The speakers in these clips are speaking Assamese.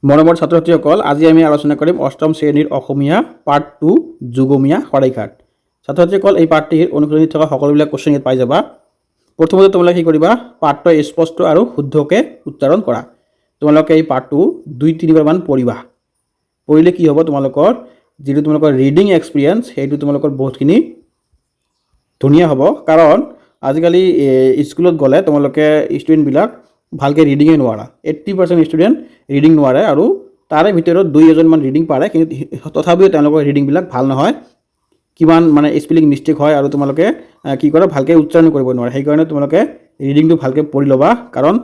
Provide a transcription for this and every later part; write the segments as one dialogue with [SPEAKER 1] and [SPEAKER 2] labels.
[SPEAKER 1] মৰমৰ ছাত্ৰ-ছাত্ৰীসকল, আজি আমি আলোচনা কৰিম অষ্টম শ্ৰেণীৰ অসমীয়া পাৰ্ট 2 যুগমীয়া শৰাইঘাট। ছাত্ৰ-ছাত্ৰীসকল, এই পাঠটিৰ অনুশীলনীত থকা সকলোবিলাক কোৱেশ্চন ইয়াত পাই যাবা। প্ৰথমতে তোমালোকে কি কৰিবা, পাঠটো স্পষ্ট আৰু শুদ্ধকৈ উচ্চাৰণ কৰা। তোমালোকে এই পাঠটো 2-3 বাৰমান পঢ়িবা। পঢ়িলে কি হ'ব, তোমালোকৰ যিটো তোমালোকৰ ৰিডিং এক্সপিৰিয়েঞ্চ সেইটো তোমালোকৰ বহুতখিনি ধুনীয়া হ'ব। কাৰণ আজিকালি স্কুলত গ'লে তোমালোকে ষ্টুডেণ্টবিলাক ভালকৈ ৰিডিঙে নোৱাৰা। 80% ষ্টুডেণ্ট ৰিডিং নোৱাৰে আৰু তাৰে ভিতৰত 2-এজনমান ৰিডিং পাৰে, কিন্তু তথাপিও তেওঁলোকৰ ৰিডিংবিলাক ভাল নহয়। কিমান মানে স্পেলিং মিষ্টেক হয় আৰু তোমালোকে কি কৰা, ভালকৈ উচ্চাৰণ কৰিব নোৱাৰে। সেইকাৰণে তোমালোকে ৰিডিংটো ভালকৈ পঢ়ি ল'বা, কাৰণ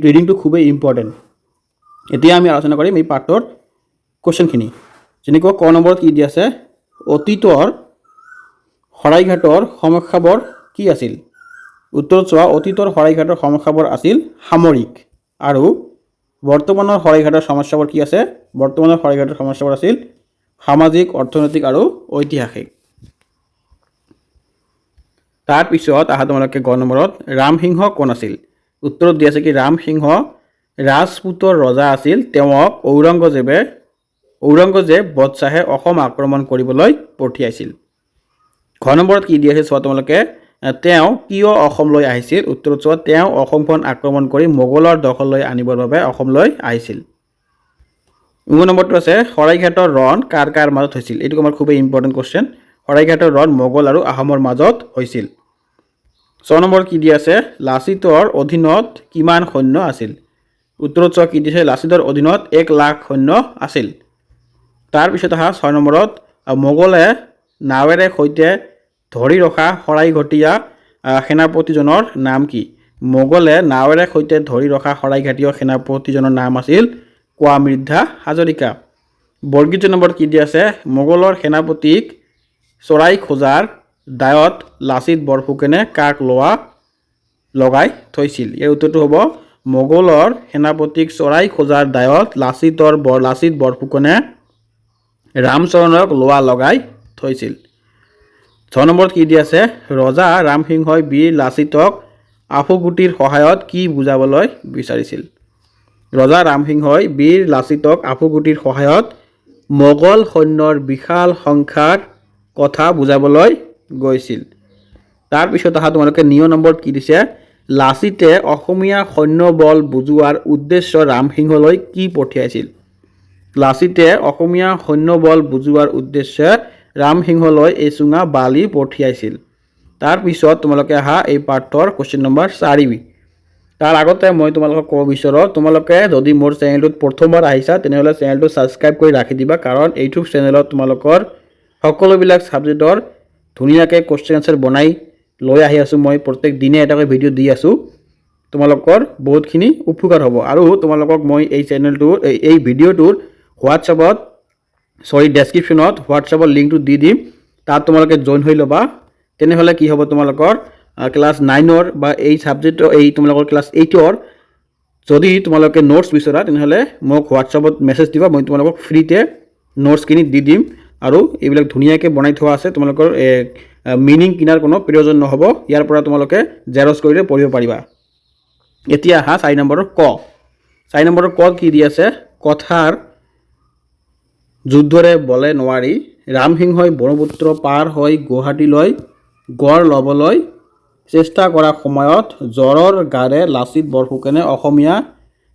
[SPEAKER 1] ৰিডিংটো খুবেই ইম্পৰ্টেণ্ট। এতিয়া আমি আলোচনা কৰিম এই পাঠটোৰ কুৱেশ্যনখিনি। যেনেকৈ ক নম্বৰত কি দিয়া আছে, অতীতৰ শৰাইঘাটৰ সমস্যাবোৰ কি আছিল? উত্তৰত চোৱা, অতীতৰ শৰাইঘাটৰ সমস্যাবোৰ আছিল সামৰিক, আৰু বৰ্তমানৰ শৰাইঘাটৰ সমস্যাবোৰ কি আছে? বৰ্তমানৰ শৰাইঘাটৰ সমস্যাবোৰ আছিল সামাজিক, অৰ্থনৈতিক আৰু ঐতিহাসিক। তাৰপিছত আহা তোমালোকে গ নম্বৰত, ৰামসিংহ কোন আছিল? উত্তৰত দিয়া আছে কি, ৰামসিংহ ৰাজপুতৰ ৰজা আছিল। তেওঁক ঔৰংগজেব বদশ্বাহে অসম আক্ৰমণ কৰিবলৈ পঠিয়াইছিল। ঘ নম্বৰত কি দিয়া আছে চোৱা তোমালোকে, তেওঁ কিয় অসমলৈ আহিছিল? উত্তৰত চোৱা, তেওঁ অসমখন আক্ৰমণ কৰি মোগলৰ দখললৈ আনিবৰ বাবে অসমলৈ আহিছিল। ঙ নম্বৰটো আছে, শৰাইঘাটৰ ৰণ কাৰ কাৰ মাজত হৈছিল? এইটো আমাৰ খুবেই ইম্পৰ্টেণ্ট কুৱেশ্যন। শৰাইঘাটৰ ৰণ মোগল আৰু আহোমৰ মাজত হৈছিল। ছ নম্বৰ কি দিয়া আছে, লাচিতৰ অধীনত কিমান সৈন্য আছিল? উত্তৰত চোৱা কি দিছে, লাচিতৰ অধীনত 1,00,000 সৈন্য আছিল। তাৰপিছত আহা 6 নম্বৰত, মোগলে নাৱেৰে সৈতে ধৰি ৰখা শৰাইঘাটীয়া সেনাপতিজনৰ নাম কি? মোগলে নাৱেৰে সৈতে ধৰি ৰখা শৰাইঘাটীয় সেনাপতিজনৰ নাম আছিল কোৱামৃদ্ধা হাজৰিকা। বৰ্গীত নম্বৰত কি দিয়া আছে, মোগলৰ সেনাপতিক চৰাই খোজাৰ দায়ত লাচিত বৰফুকনে কাক লগাই থৈছিল? ইয়াৰ উত্তৰটো হ'ব, মোগলৰ সেনাপতিক চৰাই খোজাৰ দায়ত লাচিত বৰফুকনে ৰামচৰণক লগাই থৈছিল। 6 নম্বৰত কি দিয়া আছে, ৰজা ৰামসিংহই বীৰ লাচিতক আফুগুটিৰ সহায়ত কি বুজাবলৈ বিচাৰিছিল? ৰজা ৰামসিংহই বীৰ লাচিতক আফুগুটিৰ সহায়ত মোগল সৈন্যৰ বিশাল সংখ্যাৰ কথা বুজাবলৈ গৈছিল। তাৰপিছত আহা তোমালোকে 9 নম্বৰত কি দিছে, লাচিতে অসমীয়া সৈন্যবল বুজোৱাৰ উদ্দেশ্য ৰামসিংহলৈ কি পঠিয়াইছিল? লাচিতে অসমীয়া সৈন্যবল বুজোৱাৰ উদ্দেশ্যে ৰামসিংহলৈ এচুঙা বালি পঠিয়াইছিল। তাৰপিছত তোমালোকে আহা এই পাঠৰ কুৱেশ্যন নম্বৰ 4। তাৰ আগতে মই তোমালোকক ক'ব বিচাৰোঁ, তোমালোকে যদি মোৰ চেনেলটোত প্ৰথমবাৰ আহিছা তেনেহ'লে চেনেলটো ছাবস্ক্ৰাইব কৰি ৰাখি দিবা, কাৰণ ইউটিউব চেনেলত তোমালোকৰ সকলোবিলাক ছাবজেক্টৰ ধুনীয়াকৈ কুৱেশ্যন আনচাৰ বনাই লৈ আহি আছোঁ। মই প্ৰত্যেক দিনে এটাকৈ ভিডিঅ' দি আছোঁ। তোমালোকৰ বহুতখিনি উপকাৰ হ'ব। আৰু তোমালোকক মই এই চেনেলটোৰ এই ভিডিঅ'টোৰ ডেছক্ৰিপশ্যনত হোৱাটছআপৰ লিংকটো দি দিম। তাত তোমালোকে জইন হৈ ল'বা। তেনেহ'লে কি হ'ব, তোমালোকৰ ক্লাছ 9-ৰ বা এই ছাবজেক্টৰ তোমালোকৰ ক্লাছ 8-ৰ যদি তোমালোকে নোটছ বিচৰা তেনেহ'লে মোক হোৱাটছআপত মেছেজ দিবা। মই তোমালোকক ফ্ৰীতে নোটছখিনি দি দিম, আৰু এইবিলাক ধুনীয়াকৈ বনাই থোৱা আছে। তোমালোকৰ মিনিং কিনাৰ কোনো প্ৰয়োজন নহ'ব। ইয়াৰ পৰা তোমালোকে জেৰক্স কৰিলে পঢ়িব পাৰিবা। এতিয়া আহা 4 নম্বৰৰ ক। 4 নম্বৰৰ ক কি দি আছে, কথাৰ যুদ্ধৰে বলে নোৱাৰি ৰামসিংহই ব্ৰহ্মপুত্ৰ পাৰ হৈ গুৱাহাটীলৈ গড় ল'বলৈ চেষ্টা কৰা সময়ত জ্বৰৰ গাৰে লাচিত বৰফুকনে অসমীয়া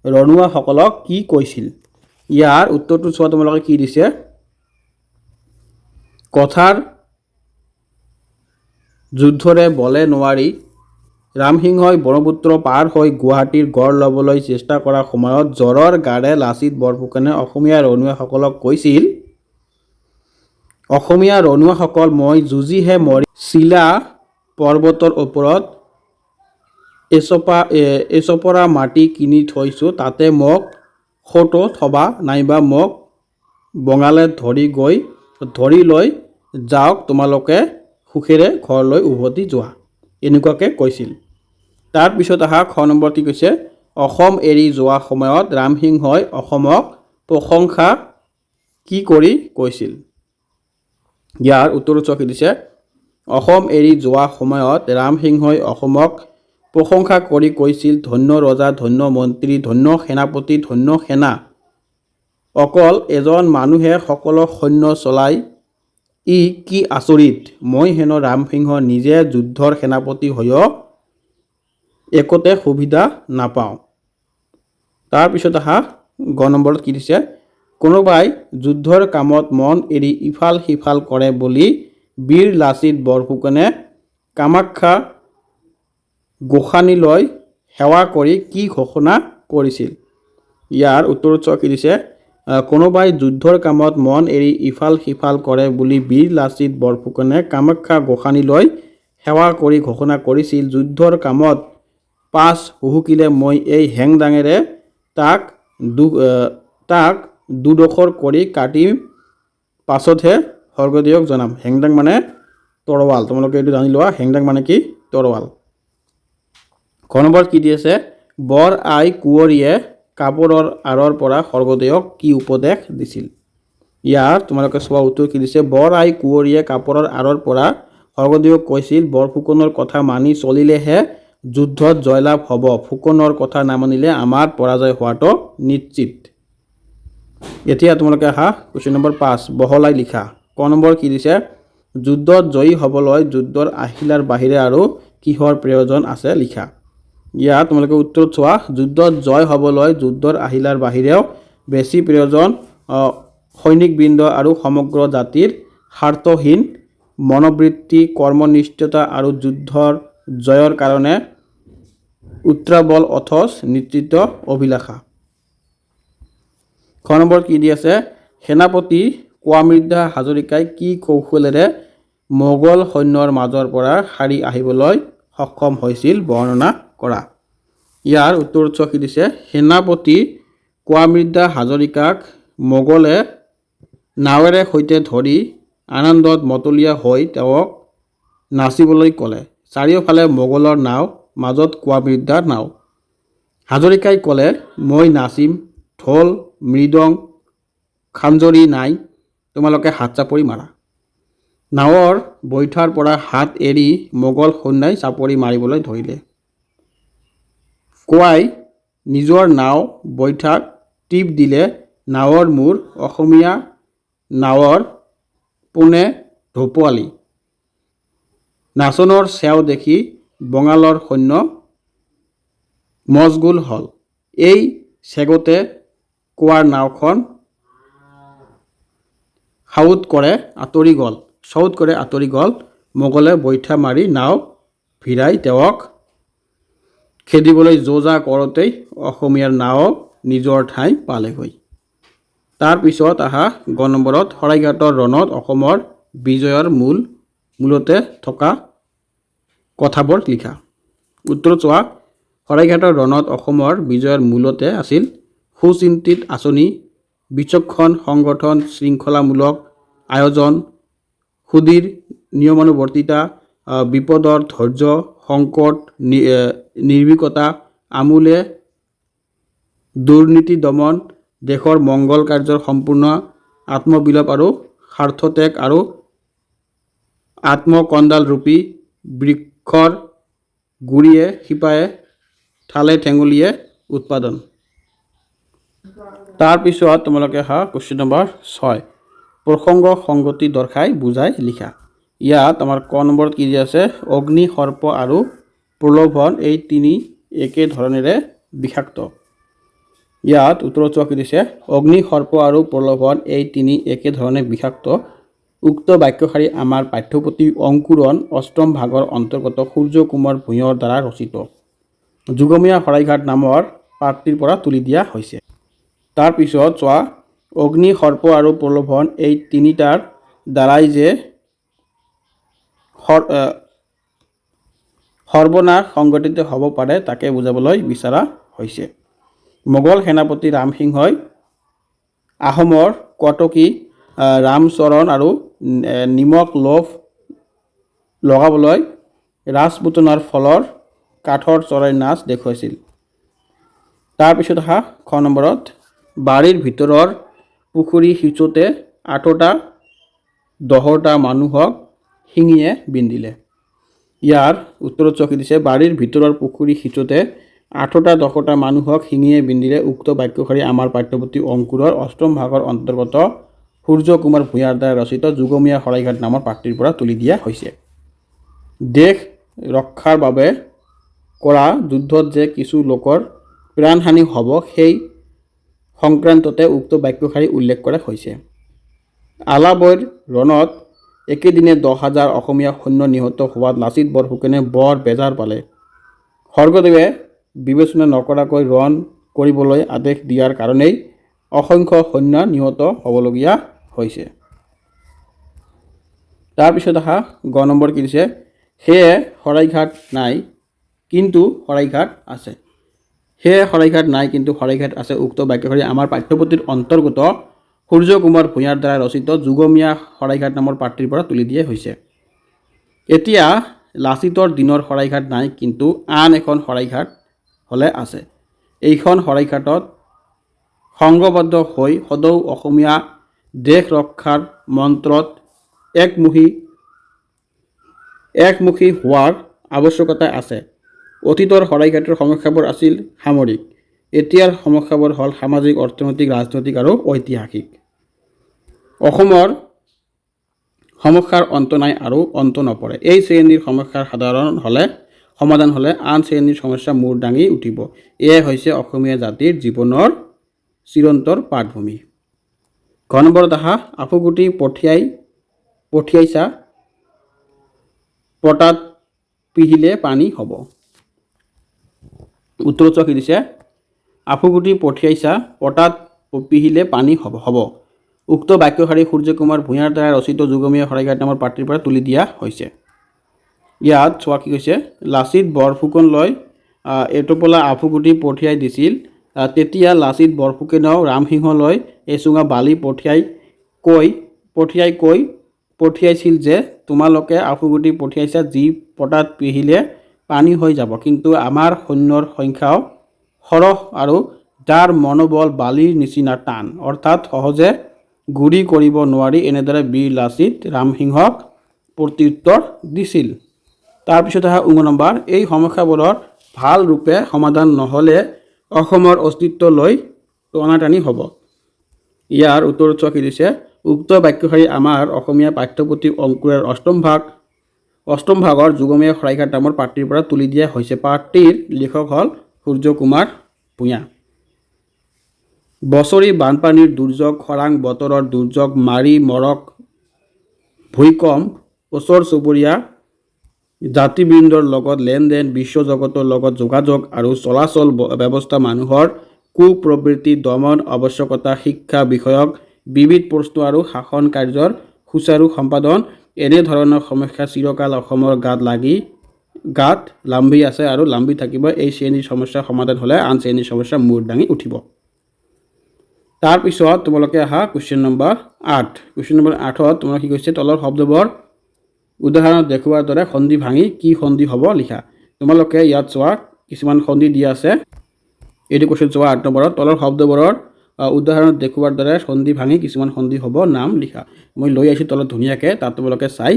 [SPEAKER 1] ৰণুৱাসকলক কি কৈছিল? ইয়াৰ উত্তৰটো চোৱা তোমালোকে কি দিছে, কথাৰ যুদ্ধৰে বলে নোৱাৰি ৰামসিংহই ব্ৰহ্মপুত্ৰ পাৰ হৈ গুৱাহাটীৰ গড় ল'বলৈ চেষ্টা কৰা সময়ত জ্বৰৰ গাৰে লাচিত বৰফুকনে অসমীয়া ৰণুৱাসকলক কৈছিল, অসমীয়া ৰণুৱাসকল, মই যুঁজিহে মৰি চিলা পৰ্বতৰ ওপৰত এচপৰা মাটি কিনি থৈছোঁ, তাতে মোক সটো থবা, নাইবা মোক বঙালে ধৰি লৈ যাওক, তোমালোকে সুখেৰে ঘৰলৈ উভতি যোৱা। এনেকুৱাকৈ কৈছিল। তাৰপিছত আহা খ নম্বৰ কি কৈছে, অসম এৰি যোৱা সময়ত ৰামসিংহই অসমক প্ৰশংসা কি কৰি কৈছিল? ইয়াৰ উত্তৰটো চোৱা কি দিছে, অসম এৰি যোৱা সময়ত ৰামসিংহই অসমক প্ৰশংসা কৰি কৈছিল, ধন্য ৰজা, ধন্য মন্ত্ৰী, ধন্য সেনাপতি, ধন্য সেনা, অকল এজন মানুহে সকলো সৈন্য চলাই ই কি আচৰিত মই হেনো ৰামসিংহ নিজে যুদ্ধৰ সেনাপতি হৈও একোতে সুবিধা নাপাওঁ। তাৰপিছত গ নম্বৰত কি দিছে কোনোবাই যুদ্ধৰ কামত মন এৰি ইফাল সিফাল কৰে বুলি বীৰ লাচিত বৰফুকনে কামাখ্যা গোসানীলৈ সেৱা কৰি কি ঘোষণা কৰিছিল? ইয়াৰ উত্তৰত কি দিছে কোনোবাই যুদ্ধৰ কামত মন এৰি ইফাল সিফাল কৰে বুলি বীৰ লাচিত বৰফুকনে কামাখ্যা গোসানীলৈ সেৱা কৰি ঘোষণা কৰিছিল যুদ্ধৰ কামত পাছ হুহুকিলে মই এই হেংদাঙেৰে তাক দুডোখৰ কৰি কাটিম পাছতহে স্বৰ্গদেউক জনাম। হেংদাং মানে তৰোৱাল, তোমালোকে এইটো জানি লোৱা হেংদাং মানে কি তৰোৱাল। খ নম্বৰত কি দি আছে বৰ আই কুঁৱৰীয়ে কাপোৰৰ আঁৰৰ পৰা স্বৰ্গদেউক কি উপদেশ দিছিল? ইয়াৰ তোমালোকে চোৱা উত্তৰ কি দিছে বৰ আই কুঁৱৰীয়ে কাপোৰৰ আঁৰৰ পৰা স্বৰ্গদেউক কৈছিল বৰফুকনৰ কথা মানি চলিলেহে যুদ্ধত জয়লাভ হ'ব, ফুকনৰ কথা নামানিলে আমাৰ পৰাজয় হোৱাটো নিশ্চিত। এতিয়া তোমালোকে কুৱেশ্যন নম্বৰ 5 বহলাই লিখা। ক নম্বৰ কি দিছে যুদ্ধত জয়ী হ'বলৈ যুদ্ধৰ আহিলাৰ বাহিৰে আৰু কিহৰ প্ৰয়োজন আছে লিখা। ইয়াত তোমালোকে উত্তৰত চোৱা যুদ্ধত জয় হ'বলৈ যুদ্ধৰ আহিলাৰ বাহিৰেও বেছি প্ৰয়োজন সৈনিকবৃন্দ আৰু সমগ্ৰ জাতিৰ স্বাৰ্থহীন মনোবৃত্তি কৰ্মনিষ্ঠতা আৰু যুদ্ধৰ জয়ৰ কাৰণে উত্ৰাবল অথচ নিশ্চিত অভিলাষা। খ নম্বৰ কি দি আছে সেনাপতি কোৱামৃদ্ধা হাজৰিকাই কি কৌশলেৰে মোগল সৈন্যৰ মাজৰ পৰা সাৰি আহিবলৈ সক্ষম হৈছিল বৰ্ণনা কৰা। ইয়াৰ উত্তৰত কি দিছে সেনাপতি কোৱামৃদ্ধা হাজৰিকাক মোগলে নাৱেৰে সৈতে ধৰি আনন্দত মতলীয়া হৈ তেওঁক নাচিবলৈ ক'লে। চাৰিওফালে মোগলৰ নাও, মাজত কোৱামৃদ্ধাৰ নাও। হাজৰিকাই ক'লে মই নাচিম, ঢোল মৃদং খাঞ্জৰি নাই, তোমালোকে হাত চাপৰি মাৰা। নাৱৰ বৈঠাৰ পৰা হাত এৰি মোগল সৈন্যই চাপৰি মাৰিবলৈ ধৰিলে। কোৱাই নিজৰ নাও বৈঠাক টিপ দিলে নাৱৰ মূৰ অসমীয়া নাৱৰ পোনে ঢপোৱালি। নাচনৰ চেও দেখি বঙালৰ সৈন্য মচগুল হ'ল। এই চেগতে কোৱাৰ নাওখন সাউদ কৰে আঁতৰি গ'ল। মোগলে বৈঠা মাৰি নাও ভিৰাই তেওঁক খেদিবলৈ যোজা কৰোঁতেই অসমীয়াৰ নাও নিজৰ ঠাই পালেগৈ। তাৰপিছত গ নম্বৰত শৰাইঘাটৰ ৰণত অসমৰ বিজয়ৰ মূলতে থকা কথাবোৰ লিখা। উত্তৰত চোৱা শৰাইঘাটৰ ৰণত অসমৰ বিজয়ৰ মূলতে আছিল সুচিন্তিত আঁচনি, বিচক্ষণ সংগঠন, শৃংখলামূলক আয়োজন, সুদৃঢ় নিয়মানুৱৰ্তিতা, বিপদৰ ধৈৰ্য, সংকট নিৰ্ভীকতা, আমূলে দুৰ্নীতি দমন, দেশৰ মংগল কাৰ্যৰ সম্পূৰ্ণ আত্মবিলোপ আৰু স্বাৰ্থত্যাগ আৰু আত্মকণ্ডালৰূপী বৃক্ষৰ গুৰিয়ে শিপায়ে ঠালে ঠেঙুলিয়ে উৎপাদন। তাৰপিছত তোমালোকে কুৱেশ্যন নম্বৰ 6 প্ৰসংগ সংগতি দৰ্শাই বুজাই লিখা। ইয়াত আমাৰ ক নম্বৰত কি দি আছে অগ্নি সৰ্প আৰু প্ৰলোভন এই তিনি একে ধৰণেৰে বিষাক্ত। ইয়াত উত্তৰত কি দিছে অগ্নি সৰ্প আৰু প্ৰলোভন এই তিনি একে ধৰণে বিষাক্ত। উক্ত বাক্যশাৰী আমাৰ পাঠ্যপুথি অংকুৰণ অষ্টম ভাগৰ অন্তৰ্গত সূৰ্য কুমাৰ ভূঞৰ দ্বাৰা ৰচিত যুগমীয়া শৰাইঘাট নামৰ পাঠটিৰ পৰা তুলি দিয়া হৈছে। তাৰপিছত চোৱা অগ্নি সৰ্প আৰু প্ৰলোভন এই তিনিটাৰ দ্বাৰাই যে সৰ্বনাশ সংঘটিত হ'ব পাৰে তাকে বুজাবলৈ বিচৰা হৈছে। মোগল সেনাপতি ৰামসিংহই আহোমৰ কটকী ৰামচৰণ আৰু নিমক লোভ লগাবলৈ ৰাজপুতনাৰ ফলৰ কাঠৰ চৰাই নাচ দেখুৱাইছিল। তাৰপিছত খ নম্বৰত বাৰীৰ ভিতৰৰ পুখুৰী সিঁচোতে 8টা 10টা মানুহক শিঙিয়ে বিন্ধিলে। ইয়াৰ উত্তৰত কি দিছে বাৰীৰ ভিতৰৰ পুখুৰী সিঁচোতে 8টা 10টা মানুহক শিঙিয়ে বিন্দিৰে উক্ত বাক্যশাৰী আমাৰ পাঠ্যপুথি অংকুৰৰ অষ্টম ভাগৰ অন্তৰ্গত সূৰ্য কুমাৰ ভূঞাৰ দ্বাৰা ৰচিত যুগমীয়া শৰাইঘাট নামৰ পাঠটিৰ পৰা তুলি দিয়া হৈছে। দেশ ৰক্ষাৰ বাবে কৰা যুদ্ধত যে কিছু লোকৰ প্ৰাণহানি হ'ব সেই সংক্ৰান্ততে উক্ত বাক্যশাৰী উল্লেখ কৰা হৈছে। আলাবৈৰ ৰণত একেদিনে 10,000 অসমীয়া সৈন্য নিহত হোৱাত লাচিত বৰফুকনে বৰ বেজাৰ পালে। স্বৰ্গদেৱে বিবেচনা নকৰাকৈ ৰণ কৰিবলৈ আদেশ দিয়াৰ কাৰণেই অসংখ্য সৈন্য নিহত হ'বলগীয়া হৈছে। তাৰপিছত আহা গ নম্বৰ কি দিছে, সেয়ে শৰাইঘাট নাই কিন্তু শৰাইঘাট আছে। সেয়ে শৰাইঘাট নাই কিন্তু শৰাইঘাট আছে উক্ত বাক্যশাৰী আমাৰ পাঠ্যপুথিৰ অন্তৰ্গত সূৰ্য কুমাৰ ভূঞাৰ দ্বাৰা ৰচিত যুগমীয়া শৰাইঘাট নামৰ পাঠটিৰ পৰা তুলি দিয়া হৈছে। এতিয়া লাচিতৰ দিনৰ শৰাইঘাট নাই কিন্তু আন এখন শৰাইঘাট হ'লে আছে। এইখন শৰাইঘাটত সংঘবদ্ধ হৈ সদৌ অসমীয়া দেশ ৰক্ষাৰ মন্ত্ৰত একমুখী হোৱাৰ আৱশ্যকতা আছে। অতীতৰ শৰাইঘাটৰ সমস্যাবোৰ আছিল সামৰিক, এতিয়াৰ সমস্যাবোৰ হ'ল সামাজিক, অৰ্থনৈতিক, ৰাজনৈতিক আৰু ঐতিহাসিক। অসমৰ সমস্যাৰ অন্ত নাই আৰু অন্ত নপৰে। এই শ্ৰেণীৰ সমস্যাৰ সমাধান হ'লে আন শ্ৰেণীৰ সমস্যা মূৰ দাঙি উঠিব। এয়াই হৈছে অসমীয়া জাতিৰ জীৱনৰ চিৰন্তৰ পাঠভূমি। ঘ নম্বৰত আহা, আফুগুটি পঠিয়াইছা পটাত পিহিলে পানী হ'ব। উত্তৰত কি দিছে, আফুগুটি পঠিয়াইছা পটাত পিহিলে পানী হ'ব। উক্ত বাক্যশাৰী সূৰ্য কুমাৰ ভূঞাৰ দ্বাৰা ৰচিত যুগমীয়া শৰাইঘাট নামৰ পাঠটিৰ পৰা তুলি দিয়া হৈছে। ইয়াত চোৱা কি কৈছে, লাচিত বৰফুকনলৈ এটোপোলা আফুগুটি পঠিয়াই দিছিল। তেতিয়া লাচিত বৰফুকনেও ৰামসিংহলৈ এচুঙা বালি পঠিয়াইছিল যে তোমালোকে আফুগুটি পঠিয়াইছা যি পটাত পিহিলে পানী হৈ যাব, কিন্তু আমাৰ সৈন্যৰ সংখ্যাও সৰহ আৰু যাৰ মনোবল বালিৰ নিচিনা টান, অৰ্থাৎ সহজে গুৰি কৰিব নোৱাৰি। এনেদৰে বীৰ লাচিত ৰামসিংহক প্ৰত্যুত্তৰ দিছিল। তাৰপিছত আহা ঙ নম্বৰ, এই সমস্যাবোৰৰ ভাল ৰূপে সমাধান নহ'লে অসমৰ অস্তিত্বলৈ টনাটানি হ'ব। ইয়াৰ উত্তৰত চোৱা কি দিছে, উক্ত বাক্যশাৰী আমাৰ অসমীয়া পাঠ্যপুথি অংকুৰৰ অষ্টম ভাগৰ যুগমীয়া শৰাইঘাট নামৰ পাঠটিৰ পৰা তুলি দিয়া হৈছে। পাঠটিৰ লিখক হ'ল সূৰ্য কুমাৰ ভূঞা। বছৰি বানপানীৰ দুৰ্যোগ, খৰাং বতৰৰ দুৰ্যোগ, মাৰি মৰক, ভূমিকম্প, ওচৰ চুবুৰীয়া জাতিবৃন্দৰ লগত লেনদেন, বিশ্বজগতৰ লগত যোগাযোগ আৰু চলাচল ব্যৱস্থা, মানুহৰ কুপ্ৰবৃত্তি দমন, আৱশ্যকতা, শিক্ষা বিষয়ক বিবিধ প্ৰশ্ন আৰু শাসন কাৰ্যৰ সুচাৰু সম্পাদন, এনেধৰণৰ সমস্যা চিৰকাল অসমৰ গাত লাম্বি আছে আৰু লাম্বি থাকিব। এই শ্ৰেণীৰ সমস্যাৰ সমাধান হ'লে আন শ্ৰেণীৰ সমস্যা মূৰ দাঙি উঠিব। তাৰপিছত তোমালোকে আহা কুৱেশ্যন নম্বৰ 8। কুৱেশ্যন নম্বৰ 8ত তোমালোকে কি কৈছে, তলৰ শব্দবোৰ উদাহৰণত দেখুওৱাৰ দৰে সন্ধি ভাঙি কি সন্ধি হ'ব লিখা। তোমালোকে ইয়াত চোৱা কিছুমান সন্ধি দিয়া আছে। এইটো কুৱেশ্যন চোৱা 8 নম্বৰত, তলৰ শব্দবোৰৰ উদাহৰণত দেখুওৱাৰ দৰে সন্ধি ভাঙি কিছুমান সন্ধি হ'ব নাম লিখা। মই লৈ আহিছোঁ তলত ধুনীয়াকৈ, তাত তোমালোকে চাই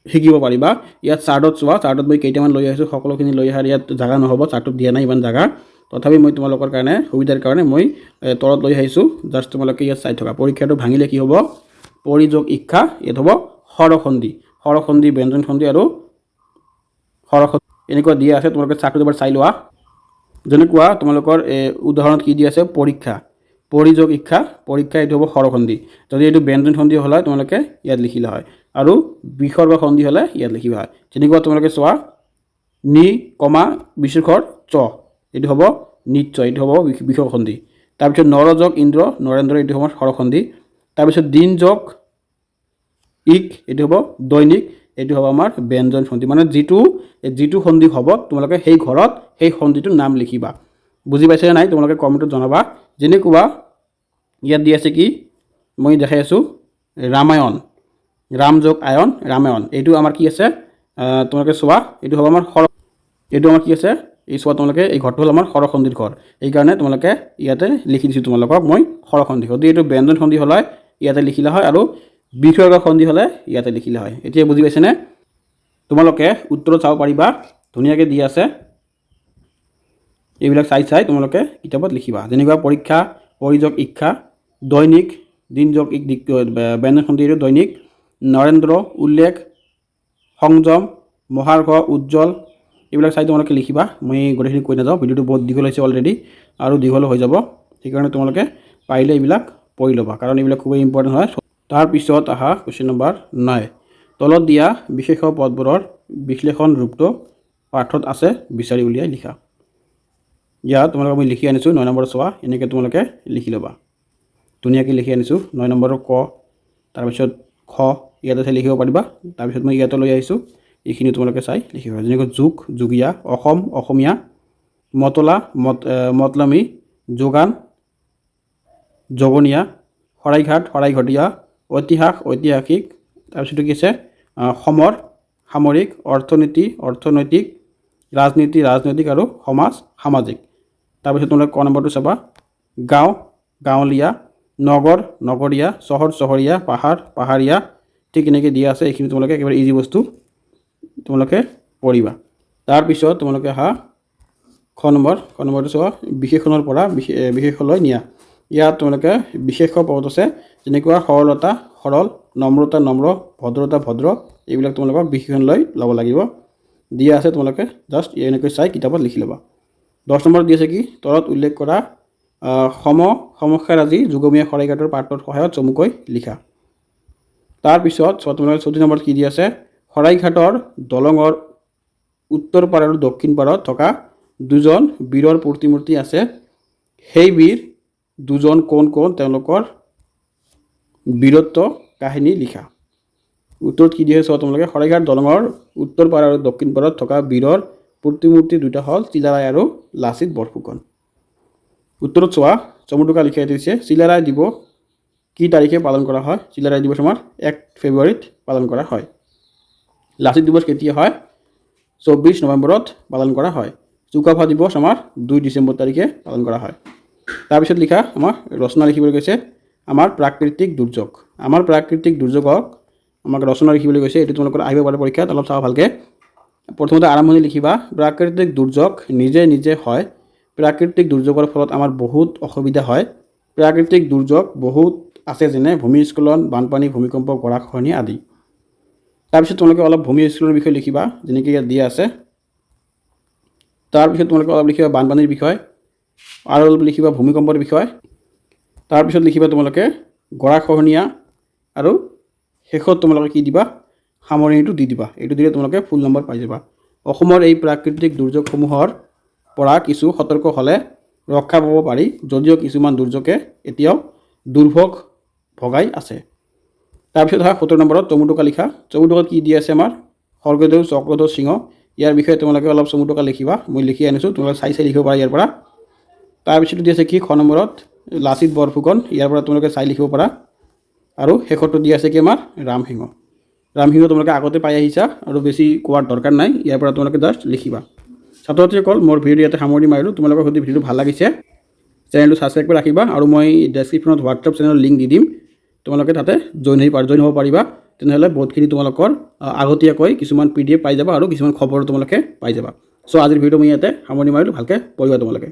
[SPEAKER 1] শিকিব পাৰিবা। ইয়াত চাৰ্টত চোৱা, চাৰ্টত মই কেইটামান লৈ আহিছোঁ, সকলোখিনি লৈ অহাৰ ইয়াত জাগা নহ'ব, চাৰ্টত দিয়া নাই ইমান জাগা, তথাপি মই তোমালোকৰ কাৰণে সুবিধাৰ কাৰণে মই তলত লৈ আহিছোঁ। জাষ্ট তোমালোকে ইয়াত চাই থকা। পৰীক্ষাটো ভাঙিলে কি হ'ব, পৰিযোগ ইক্ষা, ইয়াত হ'ব সৰসন্ধি, ব্যঞ্জন সন্ধি আৰু সৰসন্ধি এনেকুৱা দিয়া আছে। তোমালোকে চাৰ্টটো এবাৰ চাই লোৱা। যেনেকুৱা তোমালোকৰ উদাহৰণত কি দিয়া আছে, পৰীক্ষা, পৰিযোগ ইক্ষা, পৰীক্ষা এইটো হ'ব সৰসন্ধি। যদি এইটো ব্যঞ্জন সন্ধি হ'লে তোমালোকে ইয়াত লিখিলা হয়, আৰু বিসৰ্গ সন্ধি হ'লে ইয়াত লিখিবা হয়। যেনেকুৱা তোমালোকে চোৱা, নি কমা বিশেষৰ চ, এইটো হ'ব নিশ্চয়, এইটো হ'ব বিসৰ্গ সন্ধি। তাৰপিছত নৰযোগ ইন্দ্ৰ, নৰেন্দ্ৰ, এইটো হ'ব সৰসন্ধি। তাৰপিছত দিন যোগ ইক, এইটো হ'ব দৈনিক, এইটো হ'ব আমাৰ ব্যঞ্জন সন্ধি। মানে যিটো সন্ধি হ'ব তোমালোকে সেই ঘৰত সেই সন্ধিটোৰ নাম লিখিবা। বুজি পাইছে নাই তোমালোকে কমেণ্টত জনাবা। যেনেকুৱা ইয়াত দি আছে কি, মই দেখাই আছোঁ, ৰামায়ণ, ৰাম যোগ আয়ন, ৰামায়ণ, এইটো আমাৰ কি আছে তোমালোকে চোৱা, এইটো হ'ব আমাৰ এইটো আমাৰ কি আছে, এই চোৱা তোমালোকে, এই ঘৰটো হ'ল আমাৰ সৰসন্ধিৰ ঘৰ। এইকাৰণে তোমালোকে ইয়াতে লিখি দিছোঁ তোমালোকক মই সৰসন্ধি। যদি এইটো ব্যঞ্জন সন্ধি হ'লে ইয়াতে লিখিলা হয়, আৰু বিসৰ্গ সন্ধি হ'লে ইয়াতে লিখিলা হয়। এতিয়া বুজি পাইছেনে? তোমালোকে উত্তৰত চাব পাৰিবা, ধুনীয়াকৈ দি আছে। এইবিলাক চাই তোমালোকে কিতাপত লিখিবা। যেনেকুৱা পৰীক্ষা, পৰিযোগ ইচ্ছা, দৈনিক, দিনযোগ ব্যঞ্জনসন্ধিৰ দৈনিক, নৰেন্দ্ৰ, উল্লেখ, সংযম, মহাৰ্ঘ, উজ্জ্বল, এইবিলাক চাই তোমালোকে লিখিবা। মই গোটেইখিনি কৈ নাযাওঁ, ভিডিঅ'টো বহুত দীঘল হৈছে অলৰেডি আৰু দীঘল হৈ যাব। সেইকাৰণে তোমালোকে পাৰিলে এইবিলাক পঢ়ি ল'বা, কাৰণ এইবিলাক খুবেই ইম্পৰ্টেণ্ট হয়। তাৰপিছত আহা কুৱেশ্যন নম্বৰ 9, তলত দিয়া বিশেষ পদবোৰৰ বিশ্লেষণ ৰূপটো পাঠত আছে বিচাৰি উলিয়াই লিখা। ইয়াত তোমালোকে মই লিখি আনিছোঁ 9 নম্বৰ চোৱা, এনেকৈ তোমালোকে লিখি ল'বা। ধুনীয়াকৈ লিখি আনিছোঁ 9 নম্বৰৰ ক, তাৰপিছত খ ইয়াতে চাই লিখিব পাৰিবা। তাৰপিছত মই ইয়াতে লৈ আহিছোঁ, এইখিনি তোমালোকে চাই লিখিবা। যেনেকৈ যোগ, যোগীয়া, অসম, অসমীয়া, মতলা, মতলামী, যোগান, জগনীয়া, শৰাইঘাট, শৰাইঘটীয়া, ঐতিহাস, ঐতিহাসিক, তাৰপিছত কি আছে সমৰ, সামৰিক, অৰ্থনীতি, অৰ্থনৈতিক, ৰাজনীতি, ৰাজনৈতিক আৰু সমাজ, সামাজিক। তাৰপিছত তোমালোকে ক নম্বৰটো চাবা, গাঁও, গাঁৱলীয়া, নগৰ, নগৰীয়া, চহৰ, চহৰীয়া, পাহাৰ, পাহাৰীয়া, ঠিক এনেকৈ দিয়া আছে। এইখিনি তোমালোকে একেবাৰে ইজি বস্তু তোমালোকে পঢ়িবা। তাৰপিছত তোমালোকে আহা খ নম্বৰটো চোৱা, বিশেষণৰ পৰা বিশেষলৈ নিয়া। ইয়াত তোমালোকে বিশেষ পদ আছে, যেনেকুৱা সৰলতা, সৰল, নম্ৰতা, নম্ৰ, ভদ্ৰতা, ভদ্ৰ, এইবিলাক তোমালোকক বিশেষণ লৈ ল'ব লাগিব। দিয়া আছে, তোমালোকে জাষ্ট এনেকৈ চাই কিতাপত লিখি ল'বা। 10 নম্বৰত দি আছে কি, তলত উল্লেখ কৰা সমস্যাৰাজি যুগমীয়া শৰাইঘাটৰ পাঠৰ সহায়ত চমুকৈ লিখা। তাৰপিছত তোমালোকে 14 নম্বৰত কি দি আছে, শৰাইঘাটৰ দলঙৰ উত্তৰ পাৰ আৰু দক্ষিণ পাৰত থকা দুজন বীৰৰ প্ৰতিমূৰ্তি আছে, সেই বীৰ দুজন কোন কোন, তেওঁলোকৰ বীৰত্ব কাহিনী লিখা। উত্তৰত কি দিয়ে চোৱা তোমালোকে, শৰাইঘাট দলঙৰ উত্তৰ পাৰ আৰু দক্ষিণ পাৰত থকা বীৰৰ প্ৰতিমূৰ্তি দুটা হ'ল চিলাৰায় আৰু লাচিত বৰফুকন। উত্তৰত চোৱা চমুটোকা লিখাই দিছে, চিলাৰায় দিৱস কি তাৰিখে পালন কৰা হয়? চিলাৰায় দিৱস আমাৰ 1 ফেব্ৰুৱাৰীত পালন কৰা হয়। লাচিত দিৱস কেতিয়া হয়? 24 নৱেম্বৰত পালন কৰা হয়। চুকাফা দিৱস আমাৰ 2 ডিচেম্বৰ তাৰিখে পালন কৰা হয়। তাৰপিছত লিখা আমাৰ ৰচনা লিখিবলৈ কৈছে, আমাৰ প্ৰাকৃতিক দুৰ্যোগ। আমাৰ প্ৰাকৃতিক দুৰ্যোগক আমাক ৰচনা লিখিবলৈ কৈছে, এইটো তোমালোকৰ আহিব পাৰে পৰীক্ষাত, অলপ চাবা ভালকৈ। প্ৰথমতে আৰম্ভণি লিখিবা, প্ৰাকৃতিক দুৰ্যোগ নিজে নিজে হয়, প্ৰাকৃতিক দুৰ্যোগৰ ফলত আমাৰ বহুত অসুবিধা হয়, প্ৰাকৃতিক দুৰ্যোগ বহুত আছে, যেনে ভূমিস্খলন, বানপানী, ভূমিকম্প, গৰাখহনীয়া আদি। তাৰপিছত তোমালোকে অলপ ভূমিস্খলনৰ বিষয়ে লিখিবা, যেনেকৈ ইয়াত দিয়া আছে। তাৰপিছত তোমালোকে অলপ লিখিবা বানপানীৰ বিষয়, আৰু অলপ লিখিবা ভূমিকম্পৰ বিষয়। তাৰপিছত লিখিবা তোমালোকে গৰাখহনীয়া, আৰু শেষত তোমালোকে কি দিবা, সামৰণিটো দি দিবা। এইটো দিলে তোমালোকে ফুল নম্বৰ পাই যাবা। অসমৰ এই প্ৰাকৃতিক দুৰ্যোগসমূহৰ পৰা কিছু সতৰ্ক হ'লে ৰক্ষা পাব পাৰি, যদিও কিছুমান দুৰ্যোগে এতিয়াও দুৰ্ভোগ ভগাই আছে। তাৰপিছত 17 নম্বৰত চমুটোকা লিখা। চমুটোকাত কি দি আছে আমাৰ, স্বৰ্গদেউ চক্ৰধৰ সিংহ, ইয়াৰ বিষয়ে তোমালোকে অলপ চমুটোকা লিখিবা। মই লিখি আনিছোঁ, তোমালোকে চাই লিখিব পাৰা ইয়াৰ পৰা। তাৰপিছত দি আছে কি, খ নম্বৰত লাচিত বৰফুকন, ইয়াৰ পৰা তোমালোকে চাই লিখিব পাৰা। আৰু শেষতো দি আছে কি আমাৰ ৰামসিংহ। ৰামসিংহ তোমালোকে আগতে পাই আহিছা আৰু বেছি কোৱাৰ দৰকাৰ নাই, ইয়াৰ পৰা তোমালোকে জাষ্ট লিখিবা। ছাত্ৰ ছাত্ৰীসকল, মোৰ ভিডিঅ' ইয়াতে সামৰণি মাৰিলোঁ। তোমালোকৰ যদি ভিডিঅ'টো ভাল লাগিছে চেনেলটো ছাবস্ক্ৰাইব কৰি ৰাখিবা, আৰু মই ডেছক্ৰিপশ্যনত হোৱাটছআপ চেনেলৰ লিংক দি দিম, তোমালোকে তাতে জইন হ'ব পাৰিবা। তেনেহ'লে বহুতখিনি তোমালোকৰ আগতীয়াকৈ কিছুমান PDF পাই যাবা, আৰু কিছুমান খবৰ তোমালোকে পাই যাবা। চ' আজিৰ ভিডিঅ'টো মই ইয়াতে সামৰণি মাৰিলোঁ, ভালকৈ পঢ়িবা তোমালোকে।